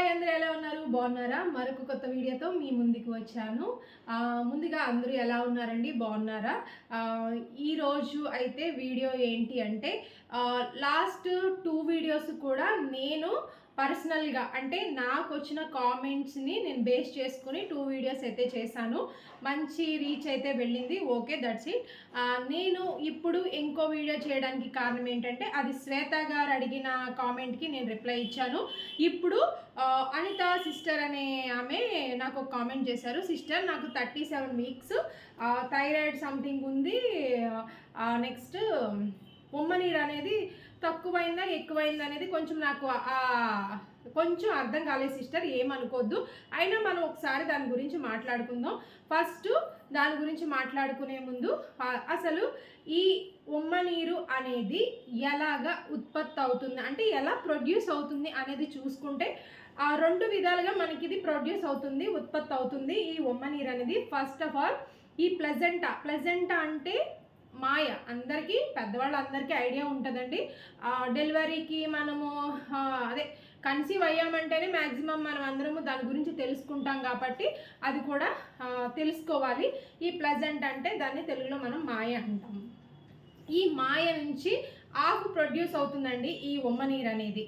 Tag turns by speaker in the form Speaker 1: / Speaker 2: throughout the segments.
Speaker 1: Hi అందరూ ఎలా ఉన్నారు? బాగున్నారా? మరొక కొత్త వీడియోతో మీ ముందుకు వచ్చాను. ముందుగా అందరూ ఎలా ఉన్నారండి? బాగున్నారా? ఈరోజు అయితే వీడియో ఏంటి అంటే లాస్ట్ 2 వీడియోస్ కూడా నేను పర్సనల్గా అంటే నాకు వచ్చిన కామెంట్స్ని నేను బేస్ చేసుకుని 2 వీడియోస్ అయితే చేశాను. మంచి రీచ్ అయితే వెళ్ళింది. Okay, that's it. నేను ఇప్పుడు ఇంకో వీడియో చేయడానికి కారణం ఏంటంటే అది శ్వేత గారు అడిగిన కామెంట్కి నేను రిప్లై ఇచ్చాను. ఇప్పుడు అనిత సిస్టర్ అనే ఆమె నాకు ఒక కామెంట్ చేశారు. సిస్టర్, నాకు 37 వీక్స్ థైరాయిడ్ సంథింగ్ ఉంది. నెక్స్ట్ ఉమ్మనీరు అనేది తక్కువైందా ఎక్కువైందా అనేది కొంచెం నాకు కొంచెం అర్థం కాలేదు సిస్టర్, ఏమనుకోద్దు. అయినా మనం ఒకసారి దాని గురించి మాట్లాడుకుందాం. ఫస్ట్ దాని గురించి మాట్లాడుకునే ముందు అసలు ఈ ఉమ్మనీరు అనేది ఎలాగా ఉత్పత్తి అవుతుంది అంటే ఎలా ప్రొడ్యూస్ అవుతుంది అనేది చూసుకుంటే 2 విధాలుగా మనకి ఇది ప్రొడ్యూస్ అవుతుంది, ఉత్పత్తి అవుతుంది ఈ ఉమ్మనీరు అనేది. ఫస్ట్ ఆఫ్ ఆల్ ఈ ప్లెజెంటా అంటే మాయ, అందరికీ పెద్దవాళ్ళందరికీ ఐడియా ఉంటుందండి. డెలివరీకి మనము అదే కన్సీవ్ అయ్యామంటేనే మ్యాక్సిమం మనం అందరము దాని గురించి తెలుసుకుంటాం కాబట్టి అది కూడా తెలుసుకోవాలి. ఈ ప్లెజెంట్ అంటే దాన్ని తెలుగులో మనం మాయ అంటాము. ఈ మాయ నుంచి ఆకు ప్రొడ్యూస్ అవుతుందండి ఈ ఉమ్మనీరు అనేది.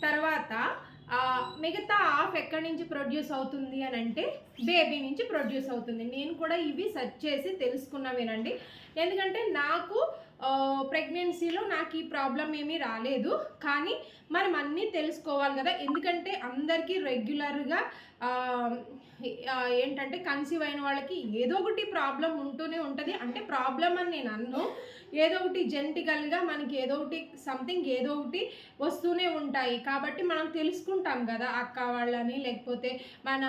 Speaker 1: తర్వాత మిగతా ఆఫ్ ఎక్కడి నుంచి ప్రొడ్యూస్ అవుతుంది అని అంటే బేబీ నుంచి ప్రొడ్యూస్ అవుతుంది. నేను కూడా ఇవి సెర్చ్ చేసి తెలుసుకున్నవేనండి. ఎందుకంటే నాకు ప్రెగ్నెన్సీలో నాకు ఈ ప్రాబ్లం ఏమీ రాలేదు, కానీ మనం అన్నీ తెలుసుకోవాలి కదా. ఎందుకంటే అందరికీ రెగ్యులర్గా ఏంటంటే కన్సీవ్ అయిన వాళ్ళకి ఏదో ఒకటి ప్రాబ్లం ఉంటూనే ఉంటుంది. అంటే ప్రాబ్లం అని నేను అన్ను, ఏదో ఒకటి జెనెటికల్గా మనకి ఏదో ఒకటి సంథింగ్ ఏదో ఒకటి వస్తూనే ఉంటాయి. కాబట్టి మనం తెలుసుకుంటాం కదా, అక్క వాళ్ళని లేకపోతే మన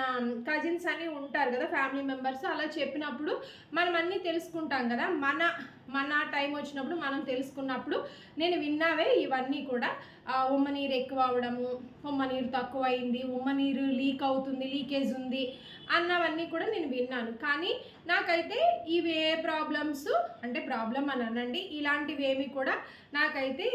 Speaker 1: కజిన్స్ అని ఉంటారు కదా, ఫ్యామిలీ మెంబర్స్. అలా చెప్పినప్పుడు మనం అన్నీ తెలుసుకుంటాం కదా. మన టైం వచ్చినప్పుడు మనం తెలుసుకున్నప్పుడు నేను విన్నావే ఇవన్నీ కూడా. ఉమ్మనీరు ఎక్కువ అవ్వడము, ఉమ్మనీరు తక్కువ అయింది, ఉమ్మనీరు లీక్ అవుతుంది, లీకేజ్ ఉంది అన్నవన్నీ కూడా నేను విన్నాను. కానీ నాకైతే ఇవి ఏ ప్రాబ్లమ్స్ అంటే ప్రాబ్లం అని అనండి, ఇలాంటివి ఏమి కూడా నాకైతే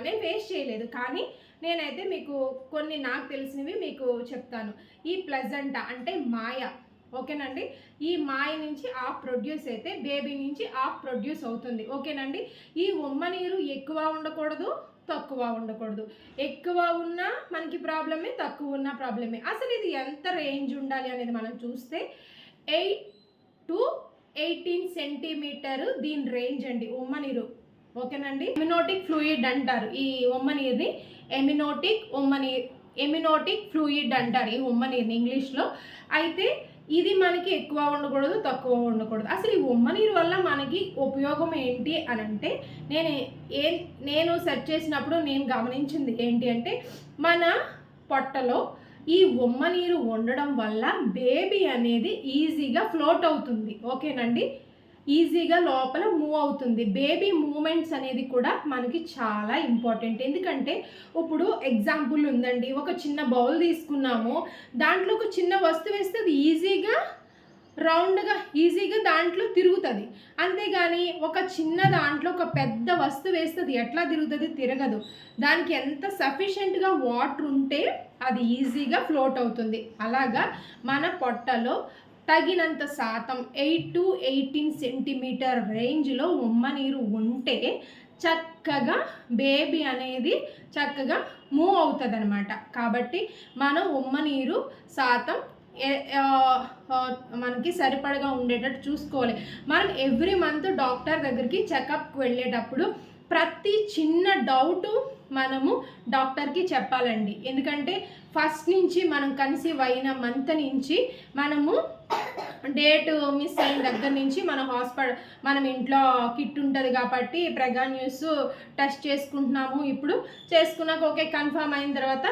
Speaker 1: నేను ఫేస్ చేయలేదు. కానీ నేనైతే మీకు కొన్ని నాకు తెలిసినవి మీకు చెప్తాను. ఈ ప్లెజెంటా అంటే మాయ, ఓకేనండి. ఈ మాయ నుంచి ఆఫ్ ప్రొడ్యూస్ అయితే బేబీ నుంచి ఆఫ్ ప్రొడ్యూస్ అవుతుంది, ఓకేనండి. ఈ ఉమ్మనీరు ఎక్కువ ఉండకూడదు, తక్కువ ఉండకూడదు. ఎక్కువ ఉన్నా మనకి ప్రాబ్లమే, తక్కువ ఉన్నా ప్రాబ్లమే. అసలు ఇది ఎంత రేంజ్ ఉండాలి అనేది మనం చూస్తే 8 to 18 సెంటీమీటర్ దీని రేంజ్ అండి ఉమ్మనీరు, ఓకేనండి. ఎమినోటిక్ ఫ్లూయిడ్ అంటారు ఈ ఉమ్మనీరుని. ఎమినోటిక్ ఫ్లూయిడ్ అంటారు ఈ ఉమ్మనీరుని ఇంగ్లీష్లో. అయితే ఇది మనకి ఎక్కువ ఉండకూడదు, తక్కువ ఉండకూడదు. అసలు ఈ ఉమ్మనీరు వల్ల మనకి ఉపయోగం ఏంటి అని అంటే నేను సెర్చ్ చేసినప్పుడు నేను గమనించింది ఏంటి అంటే మన పొట్టలో ఈ ఉమ్మనీరు ఉండడం వల్ల బేబీ అనేది ఈజీగా ఫ్లోట్ అవుతుంది, ఓకేనండి. ఈజీగా లోపల మూవ్ అవుతుంది. బేబీ మూమెంట్స్ అనేది కూడా మనకి చాలా ఇంపార్టెంట్. ఎందుకంటే ఇప్పుడు ఎగ్జాంపుల్ ఉందండి, ఒక చిన్న బౌల్ తీసుకున్నాము, దాంట్లో ఒక చిన్న వస్తువు వేస్తే అది ఈజీగా రౌండ్గా ఈజీగా దాంట్లో తిరుగుతుంది. అంతేగాని ఒక చిన్న దాంట్లో ఒక పెద్ద వస్తువు వేస్తుంది ఎట్లా తిరుగుతుంది? తిరగదు. దానికి ఎంత సఫిషియెంట్గా వాటర్ ఉంటే అది ఈజీగా ఫ్లోట్ అవుతుంది. అలాగా మన పొట్టలో తగినంత శాతం 8 to 18 సెంటీమీటర్ రేంజ్లో ఉమ్మనీరు ఉంటే చక్కగా బేబీ అనేది చక్కగా మూవ్ అవుతుంది అనమాట. కాబట్టి మనం ఉమ్మనీరు శాతం మనకి సరిపడగా ఉండేటట్టు చూసుకోవాలి. మనం ఎవ్రీ మంత్ డాక్టర్ దగ్గరికి చెకప్కి వెళ్ళేటప్పుడు ప్రతి చిన్న డౌటు మనము డాక్టర్కి చెప్పాలండి. ఎందుకంటే ఫస్ట్ నుంచి మనం కన్సీవ్ అయిన మంత్ నుంచి మనము డేట్ మిస్ అయిన దగ్గర నుంచి మనం ఇంట్లో కిట్ ఉంటుంది కాబట్టి ప్రెగ్నెన్సీ టెస్ట్ చేసుకుంటున్నాము. ఇప్పుడు చేసుకున్నాక ఓకే కన్ఫర్మ్ అయిన తర్వాత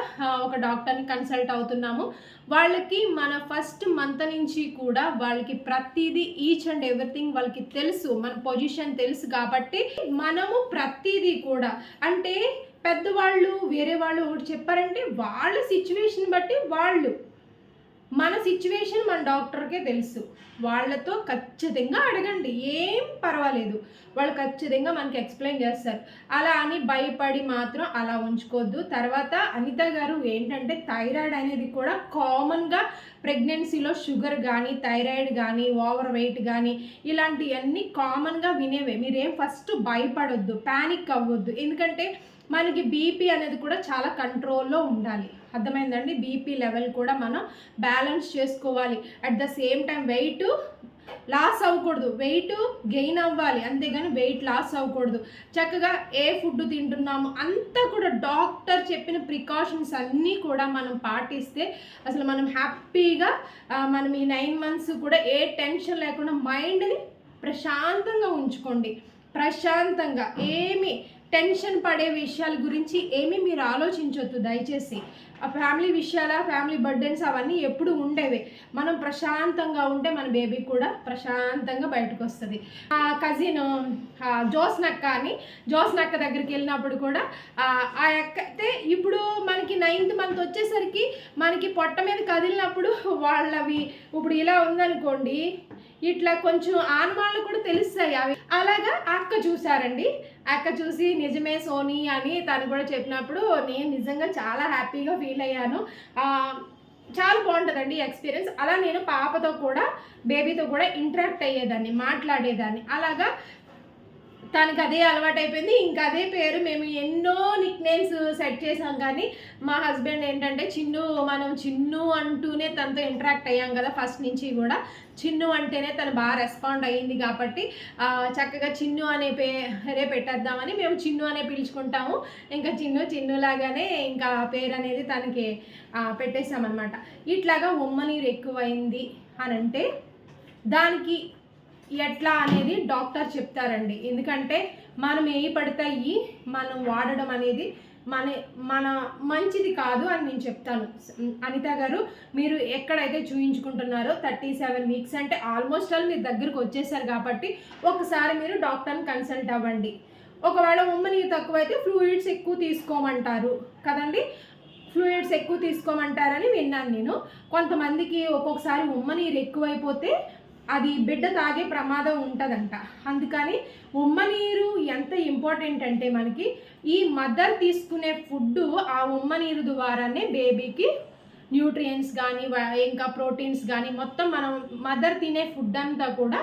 Speaker 1: ఒక డాక్టర్ని కన్సల్ట్ అవుతున్నాము. వాళ్ళకి మన ఫస్ట్ మంత్ నుంచి కూడా వాళ్ళకి ప్రతిదీ ఈచ్ అండ్ ఎవ్రీథింగ్ వాళ్ళకి తెలుసు, మన పొజిషన్ తెలుసు. కాబట్టి మనము ప్రతిదీ కూడా అంటే పెద్దవాళ్ళు వేరే వాళ్ళు ఒకటి చెప్పారంటే వాళ్ళ సిచ్యువేషన్ బట్టి వాళ్ళు మన సిచ్యువేషన్ మన డాక్టర్కే తెలుసు. వాళ్ళతో ఖచ్చితంగా అడగండి, ఏం పర్వాలేదు, వాళ్ళు ఖచ్చితంగా మనకి ఎక్స్ప్లెయిన్ చేస్తారు. అలా అని భయపడి మాత్రం అలా ఉంచుకోవద్దు. తర్వాత అనిత గారు ఏంటంటే థైరాయిడ్ అనేది కూడా కామన్గా ప్రెగ్నెన్సీలో షుగర్ కానీ థైరాయిడ్ కానీ ఓవర్ వెయిట్ కానీ ఇలాంటివన్నీ కామన్గా వినేవే. మీరేం ఫస్ట్ భయపడొద్దు, ప్యానిక్ అవ్వద్దు. ఎందుకంటే మనకి బీపీ అనేది కూడా చాలా కంట్రోల్లో ఉండాలి. అర్థమైందండి? బీపీ లెవెల్ కూడా మనం బ్యాలెన్స్ చేసుకోవాలి. At the same time weight loss అవ్వకూడదు, వెయిట్ గెయిన్ అవ్వాలి, అంతేగాని వెయిట్ లాస్ అవ్వకూడదు. చక్కగా ఏ ఫుడ్ తింటున్నాము అంతా కూడా డాక్టర్ చెప్పిన ప్రికాషన్స్ అన్నీ కూడా మనం పాటిస్తే అసలు మనం హ్యాపీగా మనం ఈ 9 months కూడా ఏ టెన్షన్ లేకుండా మైండ్ని ప్రశాంతంగా ఉంచుకోండి. ప్రశాంతంగా ఏమి టెన్షన్ పడే విషయాల గురించి ఏమీ మీరు ఆలోచించొద్దు దయచేసి. ఆ ఫ్యామిలీ విషయాల ఫ్యామిలీ బర్డెన్స్ అవన్నీ ఎప్పుడు ఉండేవి. మనం ప్రశాంతంగా ఉంటే మన బేబీ కూడా ప్రశాంతంగా బయటకు వస్తుంది. కజిన్ జోస్నక్క దగ్గరికి వెళ్ళినప్పుడు కూడా ఆ అక్క అయితే ఇప్పుడు మనకి 9th month వచ్చేసరికి మనకి పొట్ట మీద కదిలినప్పుడు వాళ్ళవి ఇప్పుడు ఇలా ఉందనుకోండి, ఇట్లా కొంచెం ఆనవాళ్ళు కూడా తెలుస్తాయి అవి. అలాగా అక్క చూసారండి, అక్క చూసి నిజమే సోనీ అని తను కూడా చెప్పినప్పుడు నేను నిజంగా చాలా హ్యాపీగా ఫీల్ అయ్యాను. చాలా బాగుంటుందండి ఎక్స్పీరియన్స్. అలా నేను పాపతో కూడా బేబీతో కూడా ఇంటరాక్ట్ అయ్యేదాన్ని, మాట్లాడేదాన్ని. అలాగా తనకి అదే అలవాటు అయిపోయింది. ఇంకా అదే పేరు. మేము ఎన్నో నిక్ నేమ్స్ సెట్ చేసాం, కానీ మా హస్బెండ్ ఏంటంటే మనం చిన్ను అంటూనే తనతో ఇంటరాక్ట్ అయ్యాం కదా ఫస్ట్ నుంచి కూడా. చిన్ను అంటేనే తను బాగా రెస్పాండ్ అయ్యింది కాబట్టి చక్కగా చిన్ను అనే పేరే పెట్టేద్దామని మేము చిన్ను అనే పిలుచుకుంటాము. ఇంకా చిన్నులాగానే ఇంకా పేరు అనేది తనకి పెట్టేసామన్నమాట. ఇట్లాగా ఉమ్మనీరు ఎక్కువైంది అని అంటే దానికి ఎట్లా అనేది డాక్టర్ చెప్తారండి. ఎందుకంటే మనం ఏ పడతాయి మనం వాడడం అనేది మన మంచిది కాదు అని నేను చెప్తాను. అనిత గారు, మీరు ఎక్కడైతే చూయించుకుంటున్నారో 37 weeks అంటే ఆల్మోస్ట్ ఆల్ మీరు దగ్గరకు వచ్చేసారు కాబట్టి ఒకసారి మీరు డాక్టర్ని కన్సల్ట్ అవ్వండి. ఒకవేళ ఉమ్మనీరు తక్కువైతే ఫ్లూయిడ్స్ ఎక్కువ తీసుకోమంటారు కదండి, ఫ్లూయిడ్స్ ఎక్కువ తీసుకోమంటారని విన్నాను నేను. కొంతమందికి ఒక్కొక్కసారి ఉమ్మనీరు ఎక్కువైపోతే అది బిడ్డ తాగే ప్రమాదం ఉంటుందంట. అందుకని ఉమ్మనీరు ఎంత ఇంపార్టెంట్ అంటే మనకి ఈ మదర్ తీసుకునే ఫుడ్ ఆ ఉమ్మనీరు ద్వారానే బేబీకి న్యూట్రియంట్స్ కానీ ఇంకా ప్రోటీన్స్ కానీ మొత్తం మనం మదర్ తినే ఫుడ్ అంతా కూడా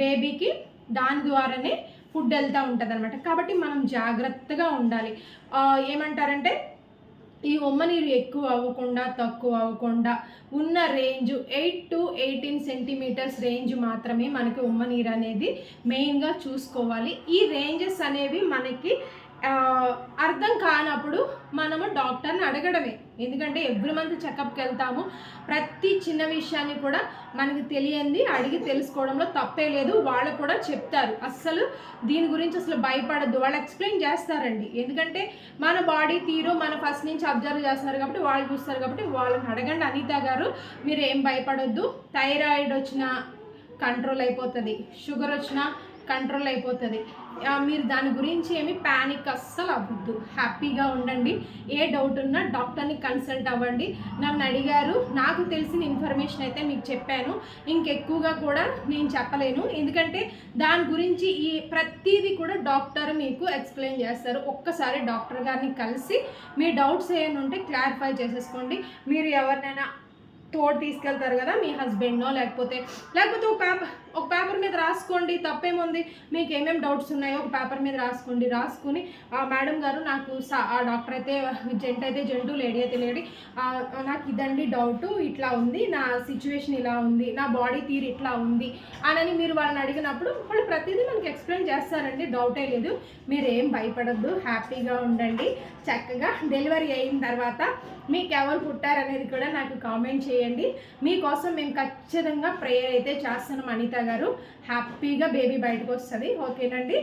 Speaker 1: బేబీకి దాని ద్వారానే ఫుడ్ వెళ్తూ ఉంటుంది అనమాట. కాబట్టి మనం జాగ్రత్తగా ఉండాలి. ఏమంటారంటే ఈ ఉమ్మనీరు ఎక్కువ అవ్వకుండా తక్కువ అవ్వకుండా ఉన్న రేంజ్ 8 to 18 centimeters రేంజ్ మాత్రమే మనకి ఉమ్మనీరు అనేది మెయిన్గా చూసుకోవాలి. ఈ రేంజెస్ అనేవి మనకి అర్థం కానప్పుడు మనము డాక్టర్ని అడగడమే. ఎందుకంటే ఎవ్రీ మంత్ చెకప్కి వెళ్తాము. ప్రతి చిన్న విషయాన్ని కూడా మనకి తెలియంది అడిగి తెలుసుకోవడంలో తప్పే లేదు. వాళ్ళు కూడా చెప్తారు. అస్సలు దీని గురించి అసలు భయపడద్దు, వాళ్ళు ఎక్స్ప్లెయిన్ చేస్తారండి. ఎందుకంటే మన బాడీ తీరు మన ఫస్ట్ నుంచి అబ్జర్వ్ చేస్తున్నారు కాబట్టి వాళ్ళు చూస్తారు కాబట్టి వాళ్ళని అడగండి. అనిత గారు, మీరు ఏం భయపడొద్దు. థైరాయిడ్ వచ్చినా కంట్రోల్ అయిపోతుంది, షుగర్ వచ్చినా కంట్రోల్ అయిపోతుంది. మీరు దాని గురించి ఏమి ప్యానిక్ అస్సలు అవ్వద్దు, హ్యాపీగా ఉండండి. ఏ డౌట్ ఉన్నా డాక్టర్ని కన్సల్ట్ అవ్వండి. నన్ను అడిగారు, నాకు తెలిసిన ఇన్ఫర్మేషన్ అయితే మీకు చెప్పాను. ఇంకెక్కువగా కూడా నేను చెప్పలేను, ఎందుకంటే దాని గురించి ఈ ప్రతిదీ కూడా డాక్టర్ మీకు ఎక్స్ప్లెయిన్ చేస్తారు. ఒక్కసారి డాక్టర్ గారిని కలిసి మీ డౌట్స్ ఏమైనా ఉంటే క్లారిఫై చేసేసుకోండి. మీరు ఎవరినైనా తోడు తీసుకెళ్తారు కదా, మీ హస్బెండ్నో లేకపోతే ఒక పేపర్ మీద రాసుకోండి, తప్పేముంది. మీకు ఏమేమి డౌట్స్ ఉన్నాయో ఒక పేపర్ మీద రాసుకుని మేడం గారు నాకు ఆ డాక్టర్ అయితే జెంట్ అయితే జెంటు, లేడీ అయితే లేడీ, నాకు ఇదండి డౌట్, ఇట్లా ఉంది, నా సిచ్యువేషన్ ఇలా ఉంది, నా బాడీ తీరు ఇట్లా ఉంది అని మీరు వాళ్ళని అడిగినప్పుడు వాళ్ళు ప్రతిదీ మనకి ఎక్స్ప్లెయిన్ చేస్తారండి. డౌటే లేదు. మీరు ఏం భయపడద్దు, హ్యాపీగా ఉండండి. చక్కగా డెలివరీ అయిన తర్వాత మీకు ఎవరు పుట్టారనేది కూడా నాకు కామెంట్ చేయండి. మీకోసం మేము ఖచ్చితంగా ప్రేయర్ అయితే చేస్తున్నాం అనిత గారు. హ్యాపీగా బేబీ బయటకు వస్తుంది. ఓకేనండి.